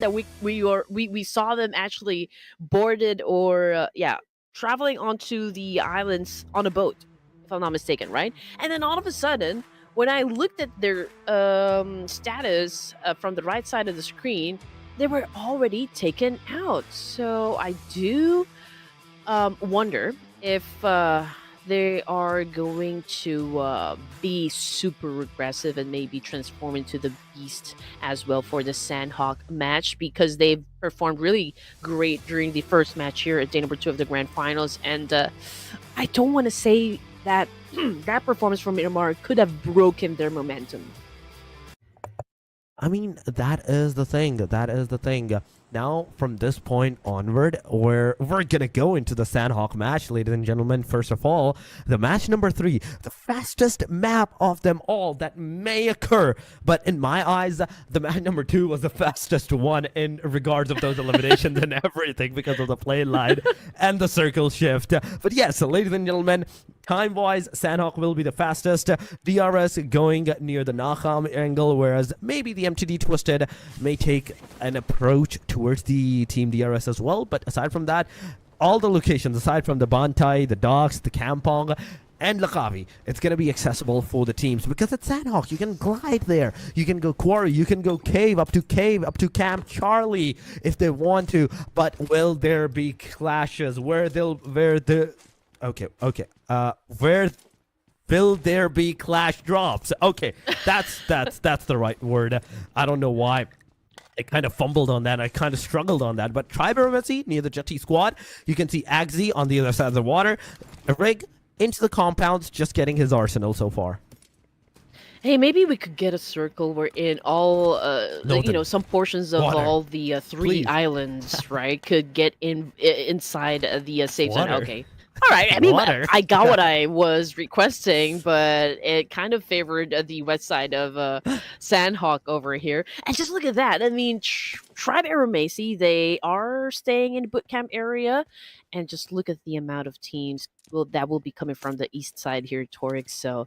that we saw them actually boarded or traveling onto the islands on a boat, if I'm not mistaken, right? And then all of a sudden, when I looked at their status from the right side of the screen, they were already taken out. So I do wonder if they are going to be super aggressive and maybe transform into the beast as well for the Sandhawk match, because they've performed really great during the first match here at day number 2 of the grand finals. And I don't want to say that that performance from Miramar could have broken their momentum. I mean, that is the thing. That is the thing. Now, from this point onward, we're gonna go into the Sandhawk match, ladies and gentlemen. First of all, the match number 3, the fastest map of them all that may occur. But in my eyes, the match number 2 was the fastest one in regards of those eliminations and everything, because of the play line and the circle shift. But yes, ladies and gentlemen, time-wise, Sandhawk will be the fastest. DRS going near the Naham angle, whereas maybe the MTD Twisted may take an approach towards the Team DRS as well. But aside from that, all the locations, aside from the Bantai, the Docks, the Kampong, and Lakavi, it's going to be accessible for the teams, because it's Sandhawk. You can glide there. You can go Quarry. You can go Cave, up to Camp Charlie if they want to. But will there be clashes? Where will there be clash drops? Okay, that's the right word. I don't know why I kind of fumbled on that. I kind of struggled on that. But try AEROMACY near the JUTTI squad. You can see Agzi on the other side of the water. Rig into the compounds, just getting his arsenal so far. Hey, maybe we could get a circle where in all, some portions of Water. all the 3 Please. islands, right, could get inside the safe zone. Water. Okay. All right. I mean, Water. I got what I was requesting, but it kind of favored the west side of Sandhawk over here. And just look at that. I mean, Tribe AEROMACY, they are staying in the bootcamp area. And just look at the amount of teams that will be coming from the east side here, Torix. So,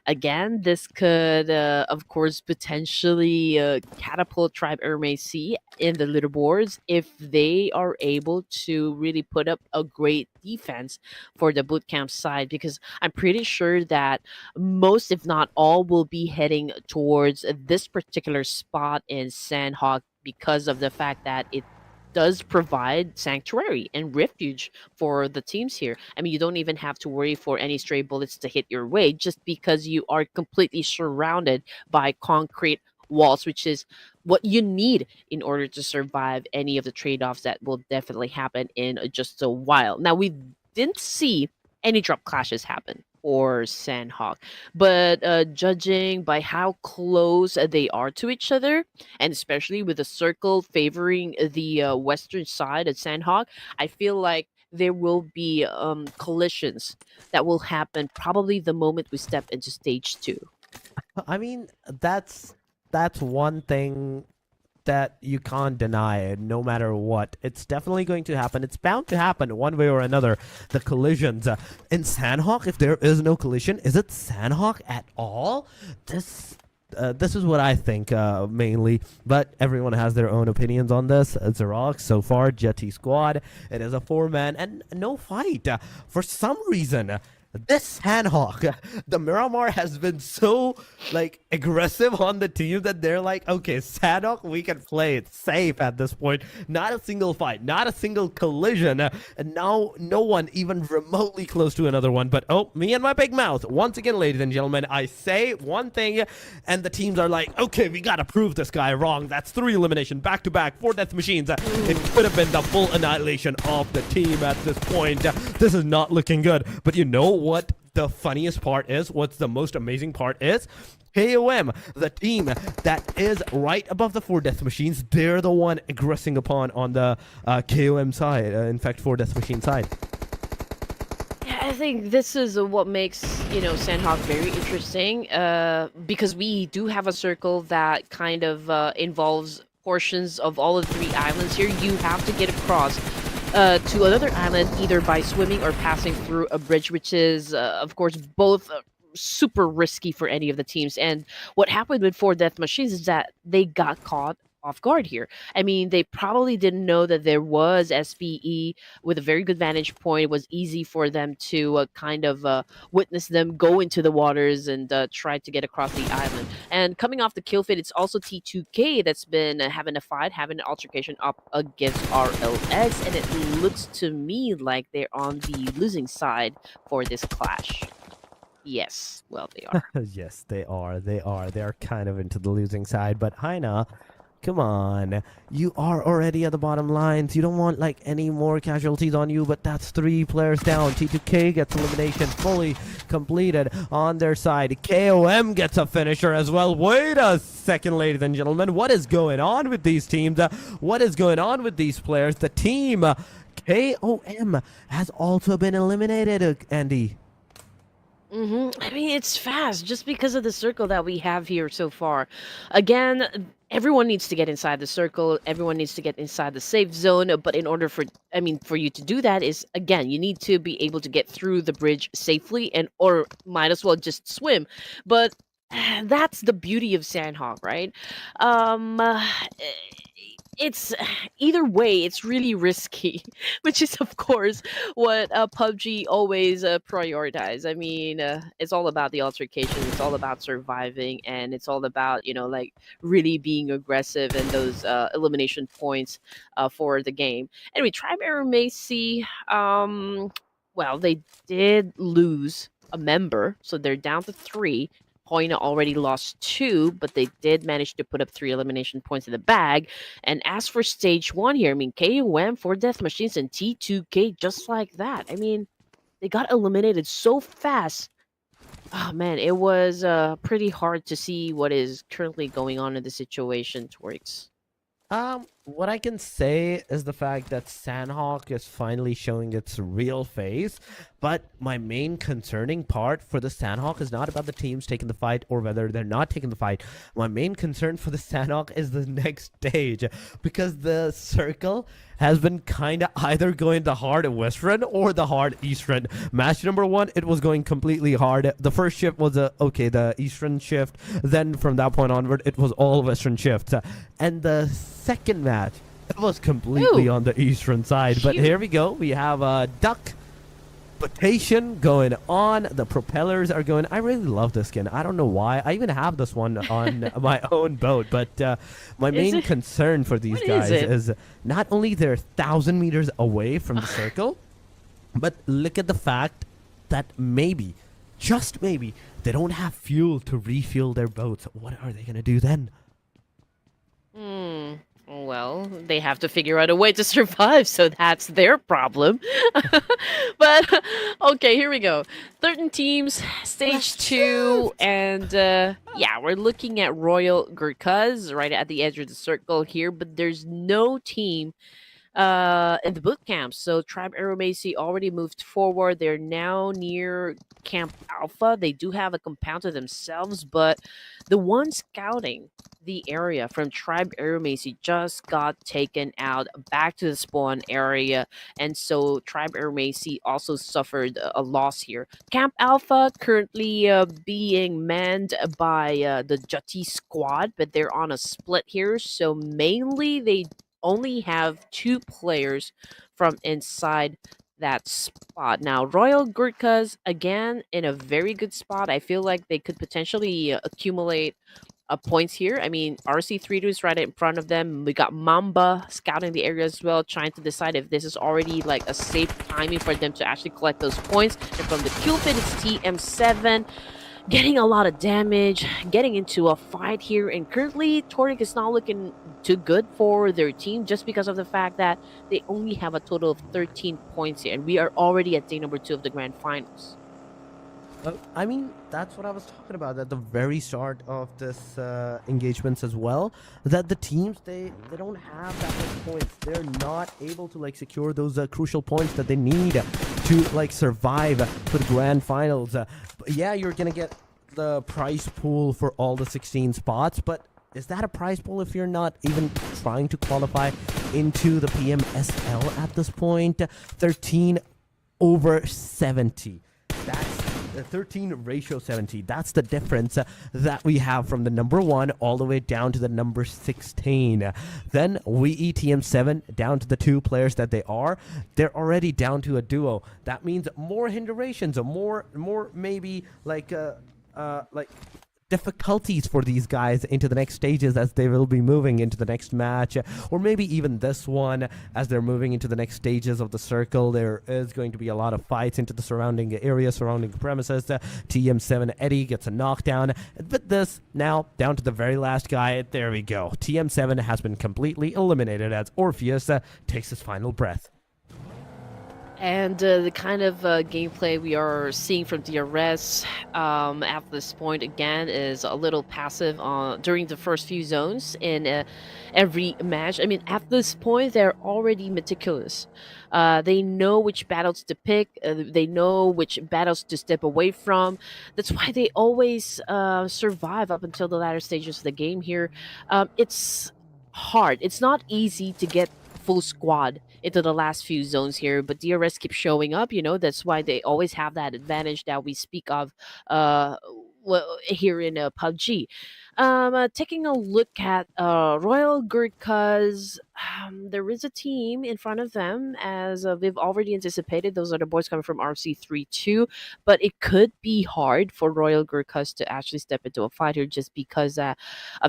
again, this could, of course, potentially catapult Tribe AEROMACY in the leaderboards if they are able to really put up a great defense for the bootcamp side, because I'm pretty sure that most, if not all, will be heading towards this particular spot in Sandhawk because of the fact that it does provide sanctuary and refuge for the teams here. I mean, you don't even have to worry for any stray bullets to hit your way, just because you are completely surrounded by concrete walls, which is what you need in order to survive any of the trade-offs that will definitely happen in just a while. Now, we didn't see any drop clashes happen for Sandhawk, but judging by how close they are to each other, and especially with the circle favoring the western side of Sandhawk, I feel like there will be collisions that will happen probably the moment we step into stage 2. I mean, that's one thing that you can't deny, no matter what. It's definitely going to happen. It's bound to happen one way or another. The collisions in Sandhawk, if there is no collision, is it Sandhawk at all? This is what I think mainly, but everyone has their own opinions on this. Xerox, so far, JUTTI squad, it is a 4-man and no fight. For some reason, this Sandhawk, the Miramar has been so aggressive on the team that they're like, okay, Sandhawk, we can play it safe at this point. Not a single fight, not a single collision, and now no one even remotely close to another one. But oh, me and my big mouth. Once again, ladies and gentlemen, I say one thing, and the teams are like, okay, we gotta prove this guy wrong. That's 3 elimination back to back, 4 death machines. It could have been the full annihilation of the team at this point. This is not looking good. But you know what the funniest part is? What's the most amazing part is? KOM, the team that is right above the 4 death machines, they're the one aggressing upon on the KOM side, in fact 4 death machine side. Yeah, I think this is what makes, Sandhawk very interesting, because we do have a circle that kind of involves portions of all of the 3 islands here. You have to get across to another island either by swimming or passing through a bridge, which is, of course, both super risky for any of the teams. And what happened with 4 death machines is that they got caught off guard here. I mean, they probably didn't know that there was SPE with a very good vantage point. It was easy for them to kind of witness them go into the waters and try to get across the island. And coming off the kill feed, it's also T2K that's been having a fight, having an altercation up against RLX, and it looks to me like they're on the losing side for this clash. Yes, well, they are. Yes, they are. They are. They are kind of into the losing side. But HAINA, come on. You are already at the bottom lines. You don't want like any more casualties on you, but that's 3 players down. T2K gets elimination fully completed on their side. KOM gets a finisher as well. Wait a second, ladies and gentlemen. What is going on with these teams? What is going on with these players? The team KOM has also been eliminated, Andy. I mean, it's fast just because of the circle that we have here so far. Again, everyone needs to get inside the circle. Everyone needs to get inside the safe zone. But in order for, I mean, for you to do that is, again, you need to be able to get through the bridge safely and, or might as well just swim. But that's the beauty of Sandhawk, right? Um, uh, it's either way, it's really risky, which is of course what PUBG always prioritize. I mean, it's all about the altercation, it's all about surviving, and it's all about, you know, like really being aggressive and those elimination points for the game. Anyway, Tribe AEROMACY, well, they did lose a member, so they're down to 3. HAINA already lost 2, but they did manage to put up 3 elimination points in the bag. And as for stage 1 here, I mean, KOM, 4 Death Machines, and T2K just like that. I mean, they got eliminated so fast. Oh man, it was pretty hard to see what is currently going on in the situation, Twerks. What I can say is the fact that Sandhawk is finally showing its real face, but my main concerning part for the Sandhawk is not about the teams taking the fight or whether they're not taking the fight. My main concern for the Sandhawk is the next stage, because the circle has been kind of either going the hard Western or the hard Eastern. Match number 1, it was going completely hard. The first shift was okay, the Eastern shift. Then from that point onward, it was all Western shifts. And the second match, it was completely on the Eastern side. But here we go. We have a duck rotation going on. The propellers are going. I really love this skin. I don't know why. I even have this one on my own boat. But my main concern for these guys is not only they're 1,000 meters away from the circle, but look at the fact that maybe, just maybe, they don't have fuel to refuel their boats. What are they going to do then? Well, they have to figure out a way to survive, so that's their problem. But, okay, here we go. 13 teams, stage 2, and yeah, we're looking at Royal GURKHAS right at the edge of the circle here, but there's no team in the boot camp. So Tribe AEROMACY already moved forward. They're now near Camp Alpha. They do have a compound to themselves, but the one scouting the area from Tribe AEROMACY just got taken out back to the spawn area, and so Tribe AEROMACY also suffered a loss here. Camp Alpha currently being manned by the JUTTI squad, but they're on a split here, so mainly they only have 2 players from inside that spot. Now, Royal GURKHAS, again, in a very good spot. I feel like they could potentially accumulate points here. I mean, RC32 is right in front of them. We got Mamba scouting the area as well, trying to decide if this is already like a safe timing for them to actually collect those points. And from the Cupid, it's TM7. Getting a lot of damage, getting into a fight here, and currently Toric is not looking too good for their team just because of the fact that they only have a total of 13 points here, and we are already at day number 2 of the grand finals. I mean, that's what I was talking about at the very start of this engagements as well, that the teams, they don't have that much points. They're not able to like secure those crucial points that they need to like survive for the grand finals. Yeah, you're gonna get the prize pool for all the 16 spots, but is that a prize pool if you're not even trying to qualify into the PMSL at this point? 13 over 70. That's 13:70. That's the difference that we have from the number 1 all the way down to the number 16. Then we TM7 down to the 2 players that they are. They're already down to a duo. That means more hinderations, more maybe like difficulties for these guys into the next stages as they will be moving into the next match, or maybe even this one as they're moving into the next stages of the circle. There is going to be a lot of fights into the surrounding area, surrounding premises. TM7 Eddie gets a knockdown, but this now down to the very last guy. There we go. TM7 has been completely eliminated as Orpheus takes his final breath. And the kind of gameplay we are seeing from DRS at this point, again, is a little passive during the first few zones in every match. I mean, at this point, they're already meticulous. They know which battles to pick. They know which battles to step away from. That's why they always survive up until the latter stages of the game here. It's hard. It's not easy to get full squad into the last few zones here, but DRS keeps showing up. That's why they always have that advantage that we speak of here in PUBG. Taking a look at Royal GURKHAS, there is a team in front of them, as we've already anticipated. Those are the boys coming from RC32, but it could be hard for Royal GURKHAS to actually step into a fight here just because of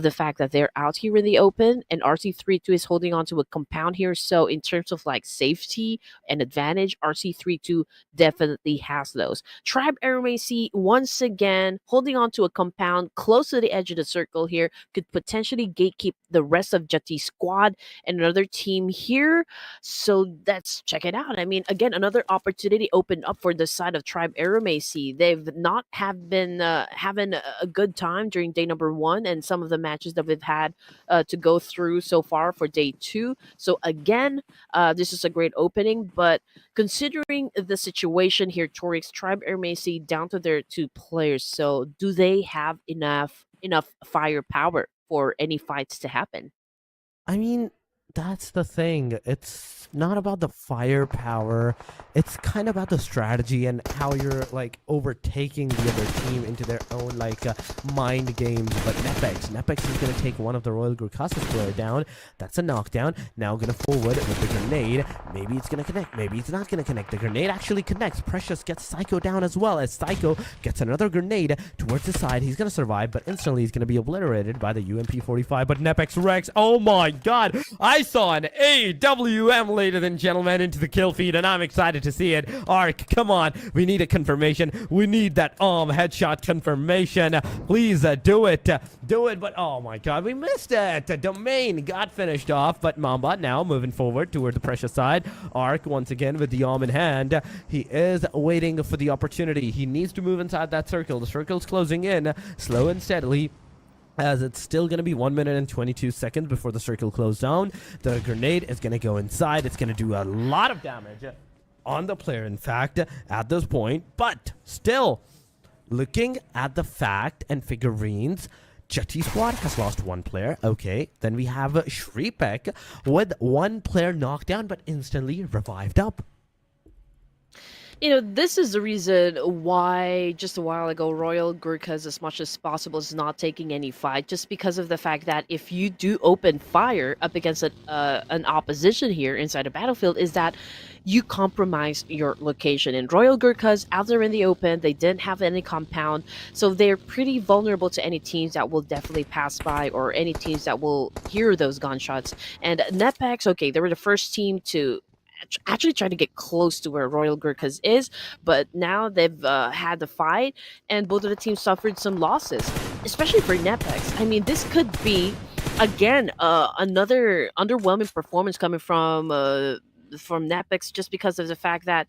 the fact that they're out here in the open, and RC32 is holding on to a compound here. So in terms of like safety and advantage, RC32 definitely has those. Tribe AEROMACY once again holding on to a compound close to the edge of the circle here, could potentially gatekeep the rest of JUTTI's squad and another team here. So let's check it out. I mean, again, another opportunity opened up for the side of Tribe AEROMACY. They've not have been having a good time during day number 1 and some of the matches that we've had to go through so far for day 2. So again, this is a great opening, but considering the situation here, Torix, Tribe AEROMACY down to their 2 players. So do they have enough firepower for any fights to happen? I mean, that's the thing. It's not about the firepower. It's kind of about the strategy and how you're like overtaking the other team into their own like mind games. But NEPX is gonna take one of the Royal GURKHAS player down. That's a knockdown. Now gonna forward with the grenade. Maybe it's gonna connect. Maybe it's not gonna connect. The grenade actually connects. Precious gets Psycho down as well, as Psycho gets another grenade towards the side. He's gonna survive, but instantly he's gonna be obliterated by the UMP-45. But NEPX Rex, oh my god! I saw an AWM, ladies and gentlemen, into the kill feed, and I'm excited to see it. Ark, come on. We need a confirmation. We need that headshot confirmation. Please do it. Do it. But oh my god, we missed it. Domain got finished off, but Mamba now moving forward toward the Precious side. Ark once again with the arm in hand. He is waiting for the opportunity. He needs to move inside that circle. The circle's closing in slow and steadily, as it's still going to be 1 minute and 22 seconds before the circle closes down. The grenade is going to go inside. It's going to do a lot of damage on the player, in fact, at this point. But still, looking at the fact and figurines, JUTTI squad has lost 1 player. Okay, then we have SHREEPECH with 1 player knocked down, but instantly revived up. This is the reason why just a while ago Royal GURKHAS, as much as possible, is not taking any fight, just because of the fact that if you do open fire up against an opposition here inside a battlefield, is that you compromise your location. And Royal GURKHAS, out there in the open, they didn't have any compound, so they're pretty vulnerable to any teams that will definitely pass by or any teams that will hear those gunshots. And NEPX, okay, they were the first team to actually trying to get close to where Royal GURKHAS is, but now they've had the fight, and both of the teams suffered some losses, especially for NEPX. I mean, this could be, again, another underwhelming performance coming from NEPX, just because of the fact that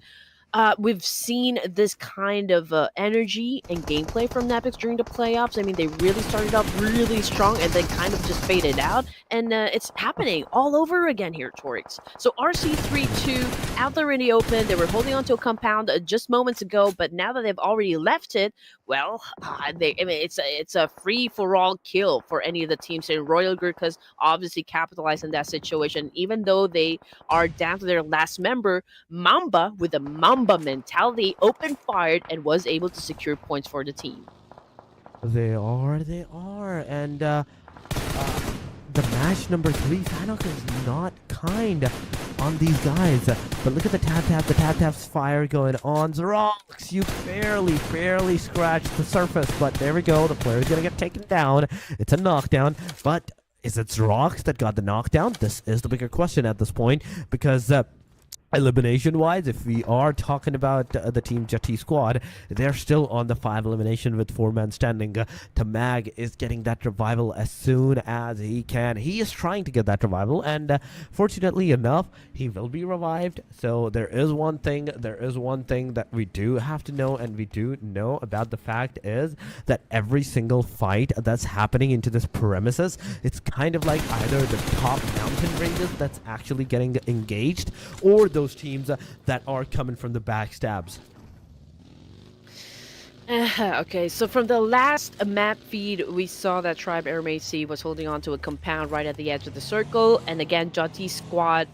we've seen this kind of energy and gameplay from NEPX during the playoffs. I mean, they really started off really strong and then kind of just faded out. And it's happening all over again here, Torix. So RC32 out there in the open. They were holding onto a compound just moments ago, but now that they've already left it, well, it's a free-for-all kill for any of the teams here. Royal GURKHAS obviously capitalized on that situation. Even though they are down to their last member, Mamba with a Mamba Mamba mentality, open fired, and was able to secure points for the team. They are, and the match number 3, Thanos is not kind on these guys. But look at the tap-tap's fire going on. Xerox, you barely scratched the surface, but there we go. The player's gonna get taken down. It's a knockdown, but is it Xerox that got the knockdown? This is the bigger question at this point, because elimination-wise, if we are talking about the Team JUTTI squad, they're still on the 5 elimination with 4-man standing. Tamag is getting that revival as soon as he can. He is trying to get that revival, and fortunately enough, he will be revived. So there is one thing that we do have to know, and we do know about the fact is that every single fight that's happening into this premises, it's kind of like either the top mountain ranges that's actually getting engaged, or those teams that are coming from the backstabs. Okay, so from the last map feed, we saw that Tribe AEROMACY was holding on to a compound right at the edge of the circle, and again, JUTTI squad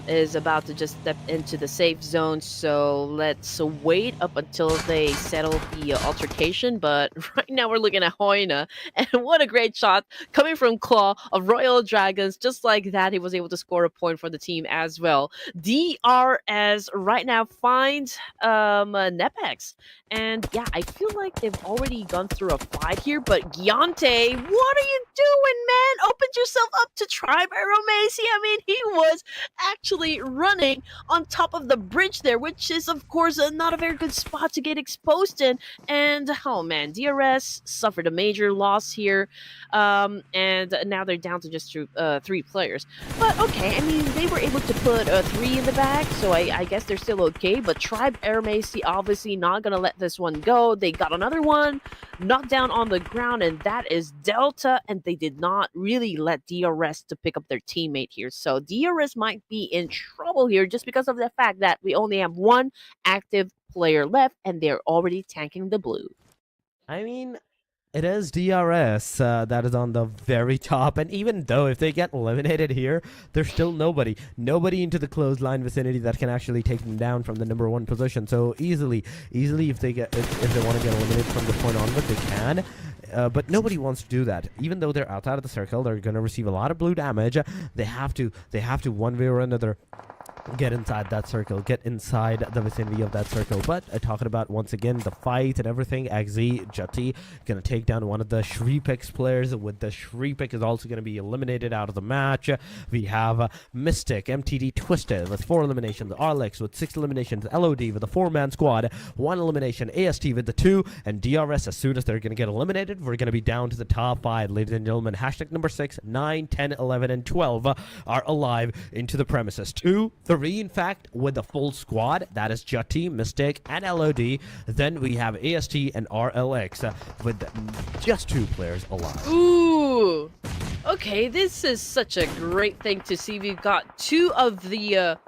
is about to just step into the safe zone, so let's wait up until they settle the altercation. But right now we're looking at HAINA, and what a great shot coming from Claw of Royal Dragons. Just like that, he was able to score a point for the team as well. DRS right now finds NEPX, and yeah, I feel like they've already gone through a fight here, but Giante, what are you doing, man? Opened yourself up to Tribe AEROMACY. I mean, he was actually running on top of the bridge there, which is, of course, not a very good spot to get exposed in. And, oh man, DRS suffered a major loss here, and now they're down to just 3 players. But, okay, I mean, they were able to put 3 in the bag, so I guess they're still okay, but Tribe AEROMACY obviously not gonna let this one go. They got another one knocked down on the ground, and that is Delta, and they did not really let DRS to pick up their teammate here. So DRS might be in trouble here just because of the fact that we only have 1 active player left, and they're already tanking the blue. I mean, it is DRS that is on the very top, and even though if they get eliminated here, there's still nobody into the clothesline vicinity that can actually take them down from the number 1 position. So easily if they want to get eliminated from this point onward, they can. But nobody wants to do that. Even though they're outside of the circle, they're going to receive a lot of blue damage. They have to one way or another get inside that circle, get inside the vicinity of that circle. But talking about once again the fight and everything, XZ JUTTI gonna take down one of the SHREEPECH players. With the SHREEPECH is also gonna be eliminated out of the match. We have Mystic, MTD Twisted with 4 eliminations, Arlex with 6 eliminations, LOD with a 4-man squad, 1 elimination, AST with the 2, and DRS. As soon as they're gonna get eliminated, we're gonna be down to the top 5, ladies and gentlemen. Hashtag number 6, 9, 10, 11, and 12 are alive into the premises. 2, 3, in fact, with the full squad. That is JUTTI, Mystic, and LOD. Then we have AST and RLX with just 2 players alive. Ooh, okay, this is such a great thing to see. We've got 2 of the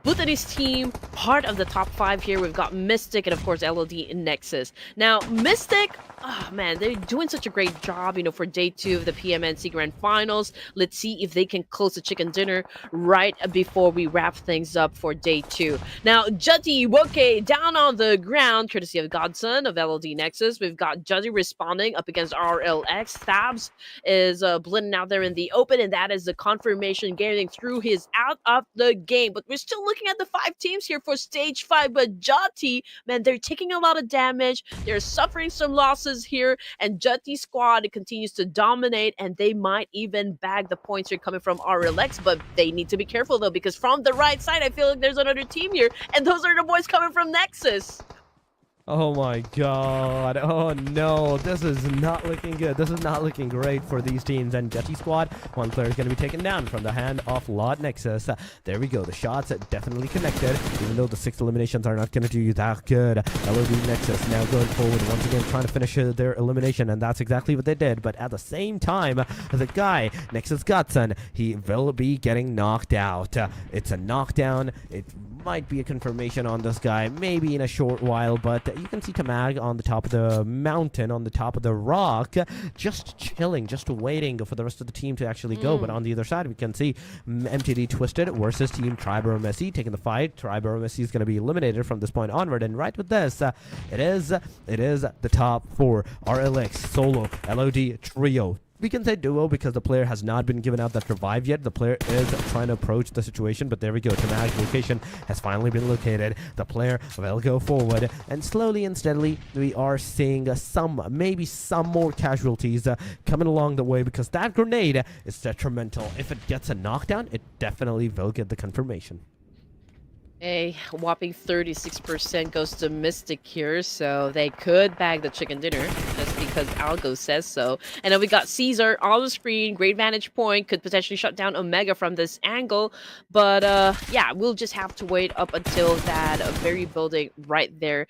Bhutanese team, part of the top 5 here. We've got Mystic and, of course, LOD and Nexus. Now, Mystic, oh man, they're doing such a great job, you know, for day 2 of the PMNC Grand Finals. Let's see if they can close the chicken dinner right before we wrap things up for day 2. Now, JUTTI Woke down on the ground, courtesy of Godson of LOD Nexus. We've got JUTTI responding up against RLX. Thabs is blending out there in the open, and that is the confirmation getting through his out of the game. But we're still looking at the 5 teams here for stage 5, but JUTTI, man, they're taking a lot of damage. They're suffering some losses here, and JUTTI squad continues to dominate, and they might even bag the points here coming from RLX, but they need to be careful though, because from the right side, I feel like there's another team here, and those are the boys coming from Nexus. Oh my god. Oh no. This is not looking good. This is not looking great for these teams. And JUTTI squad, 1 player is going to be taken down from the hand of Lord Nexus. There we go. The shots definitely connected, even though the 6 eliminations are not going to do you that good. LOD Nexus now going forward once again, trying to finish their elimination, and that's exactly what they did. But at the same time, the guy, Nexus Godson, he will be getting knocked out. It's a knockdown. It might be a confirmation on this guy, maybe in a short while, but you can see Tamag on the top of the mountain, on the top of the rock, just chilling, just waiting for the rest of the team to actually go. But on the other side, we can see MTD Twisted versus Team AEROMACY taking the fight. AEROMACY is going to be eliminated from this point onward. And right with this, it is the top 4 RLX solo LOD trio. We can say duo because the player has not been given out that revive yet. The player is trying to approach the situation, but there we go. Tamag's location has finally been located. The player will go forward, and slowly and steadily, we are seeing maybe some more casualties coming along the way, because that grenade is detrimental. If it gets a knockdown, it definitely will get the confirmation. A whopping 36% goes to Mystic here, so they could bag the chicken dinner just because Algo says so. And then we got Caesar on the screen, great vantage point, could potentially shut down Omega from this angle. But yeah, we'll just have to wait up until that very building right there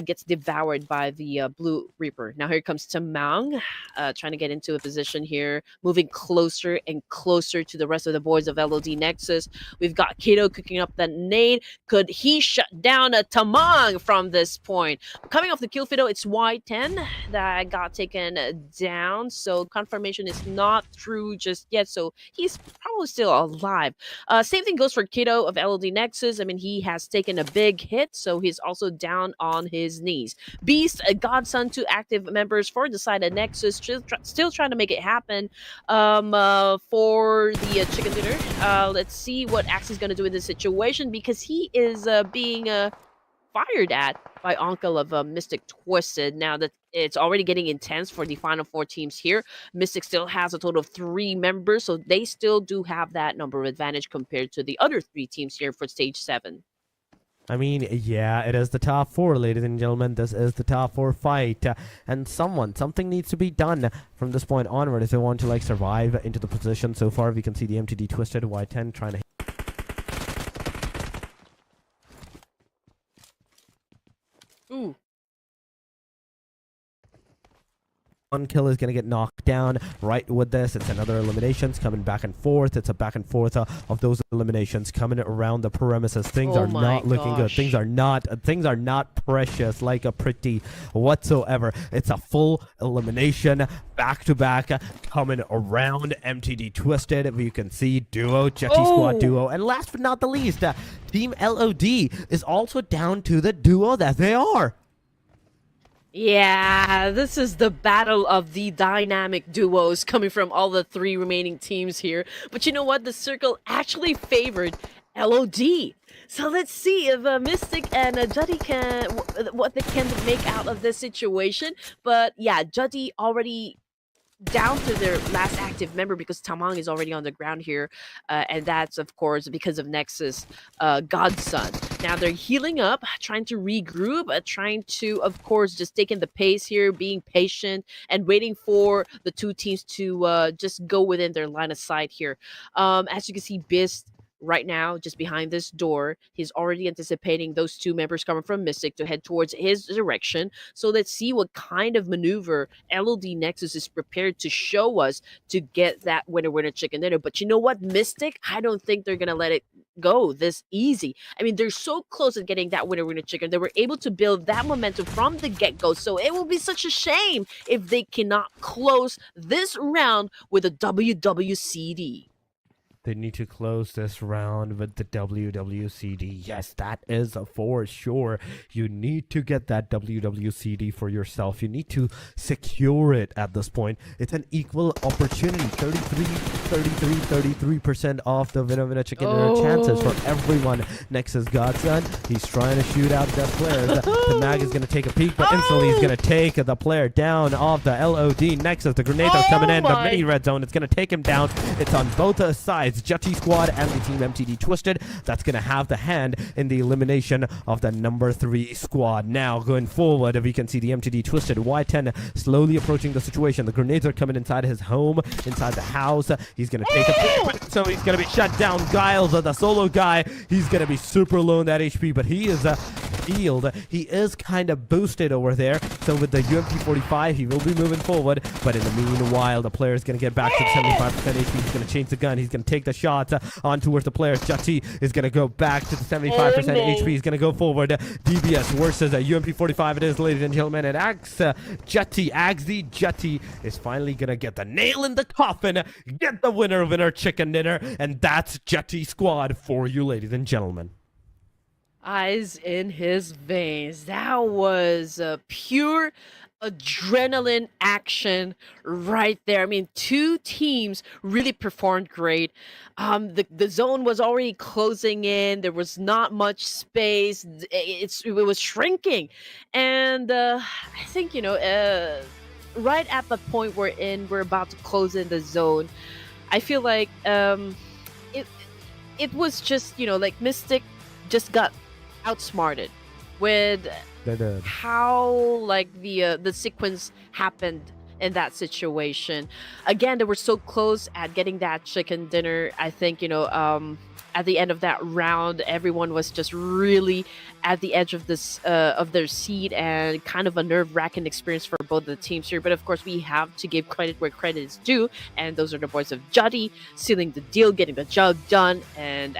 gets devoured by the Blue Reaper. Now here comes Tamang, trying to get into a position here, moving closer and closer to the rest of the boys of LOD Nexus. We've got Kato cooking up that nade. Could he shut down a Tamang from this point? Coming off the kill fiddle, it's Y10 that got taken down. So confirmation is not true just yet. So he's probably still alive. Same thing goes for Kato of LOD Nexus. I mean, he has taken a big hit, so he's also down on his knees. Beast, Godson, 2 active members for the side of Nexus, still trying to make it happen for the chicken dinner. Let's see what Axe is going to do in this situation, because he is being fired at by Uncle of Mystic Twisted. Now that it's already getting intense for the final 4 teams here, Mystic still has a total of 3 members, so they still do have that number of advantage compared to the other 3 teams here for stage 7. I mean, yeah, it is the top 4, ladies and gentlemen. This is the top 4 fight. And something needs to be done from this point onward if they want to, like, survive into the position. So far, we can see the MTD Twisted Y10 trying to... Ooh. One kill is going to get knocked down right with this. It's another eliminations coming back and forth. It's a back and forth of those eliminations coming around the premises. Things are not looking good. Things are not precious like a pretty whatsoever. It's a full elimination back to back coming around MTD Twisted. You can see duo, JUTTI squad duo. And last but not the least, Team LOD is also down to the duo that they are. Yeah, this is the battle of the dynamic duos coming from all the 3 remaining teams here. But you know what? The circle actually favored LOD. So let's see if Mystic and JUTTI can, what they can make out of this situation. But yeah, JUTTI already down to their last active member because Tamang is already on the ground here. And that's, of course, because of Nexus Godson. Now they're healing up, trying to regroup, trying to, of course, just take in the pace here, being patient and waiting for the 2 teams to just go within their line of sight here. As you can see, Beast right now, just behind this door, he's already anticipating those 2 members coming from Mystic to head towards his direction. So let's see what kind of maneuver LOD Nexus is prepared to show us to get that winner chicken dinner. But you know what, Mystic, I don't think they're gonna let it go this easy. I mean, they're so close at getting that winner chicken. They were able to build that momentum from the get-go. So it will be such a shame if they cannot close this round with a WWCD. They need to close this round with the WWCD. Yes, that is for sure. You need to get that WWCD for yourself. You need to secure it at this point. It's an equal opportunity. 33% off the winner chicken dinner chances for everyone. Nexus Godson, he's trying to shoot out the players. The mag is going to take a peek, but instantly he's going to take the player down off the LOD Nexus. The grenades are coming in. The mini red zone is going to take him down. It's on both sides. JUTTI squad and the team MTD Twisted. That's going to have the hand in the elimination of the number 3 squad. Now, going forward, we can see the MTD Twisted Y10 slowly approaching the situation. The grenades are coming inside his home, inside the house. He's going to take a peek, so he's going to be shut down. Giles, the solo guy, he's going to be super low in that HP, but he is field. He is kind of boosted over there. So with the UMP-45, he will be moving forward. But in the meanwhile, the player is going to get back to the 75% HP. He's going to change the gun. He's going to take the shots on towards the players. JUTTI is going to go back to the 75% HP. He's going to go forward. DBS versus a UMP-45 it is, ladies and gentlemen. And JUTTI is finally going to get the nail in the coffin, get the winner chicken dinner. And that's JUTTI squad for you, ladies and gentlemen. Eyes in his veins. That was pure adrenaline action right there. I mean, two teams really performed great. The zone was already closing in. There was not much space. It was shrinking, and I think right at the point we're about to close in the zone. I feel like it was just like Mystic just got outsmarted with how like the sequence happened in that situation. Again, they were so close at getting that chicken dinner. I think at the end of that round, everyone was just really at the edge of this of their seat, and kind of a nerve-wracking experience for both the teams here. But of course, we have to give credit where credit is due, and those are the boys of JUTTI sealing the deal, getting the job done, and